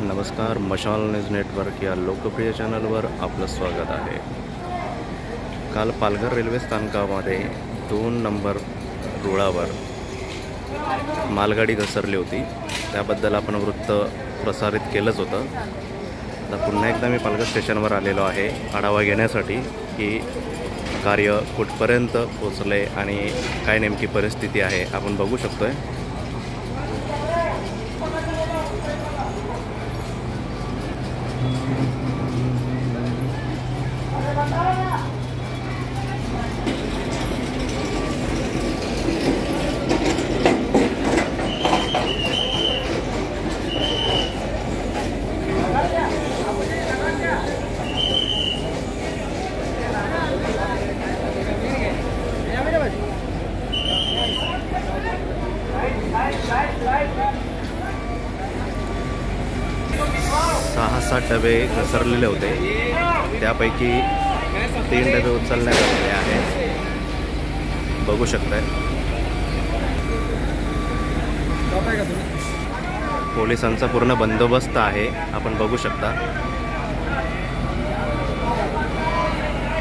नमस्कार, मशाल news network या लोकप्रिय चॅनलवर आपलं स्वागत आहे। काल पालघर रेल्वे स्थानकामध्ये 2 नंबर रुळावर मालगाडी घसरली होती। त्याबद्दल आपण वृत्त प्रसारित केलंच होतं। आता पुन्हा एकदा मी पालघर स्टेशनवर आलेलो आहे आढावा घेण्यासाठी की कार्य कुठपर्यंत पोहोचले आणि काय नेमकी परिस्थिती आहे आपण बघू शकतोय। सहा 7 डबे घसरलेले होते, त्यापैकी 3 डबे उचलण्यात आलेले आहेत। बघू शकताय पोलिसांचा पूर्ण बंदोबस्त आहे, आपण बघू शकता।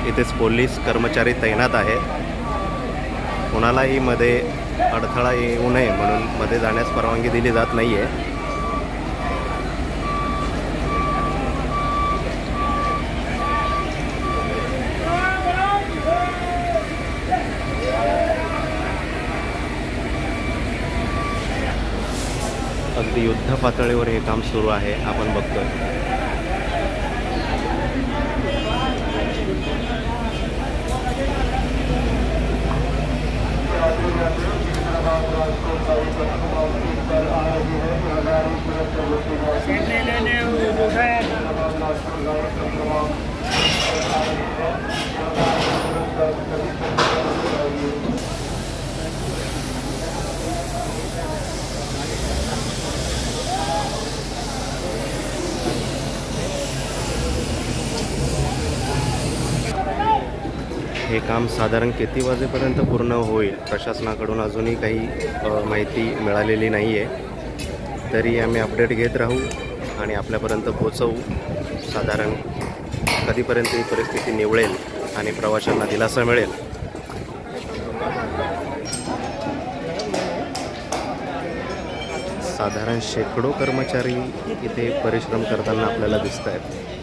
इथेच पोलीस कर्मचारी तैनात आहेत। कोणालाही मध्ये अडथळा येऊ नये म्हणून मध्ये जाण्यास परवानगी दिली जात नाहीये। अगदी युद्ध पातळीवर हे काम सुरू आहे, आपण बघतोय। हे काम साधारण किती वाजेपर्यंत पूर्ण होईल प्रशासनाकडून अजूनही काही माहिती मिळालेली नाही आहे। तरी आम्ही अपडेट घेत राहू आणि आपल्यापर्यंत पोहोचवू साधारण कधीपर्यंत ही परिस्थिती निवळेल आणि प्रवाशांना दिलासा मिळेल। साधारण शेकडो कर्मचारी इथे परिश्रम करताना आपल्याला दिसत आहेत।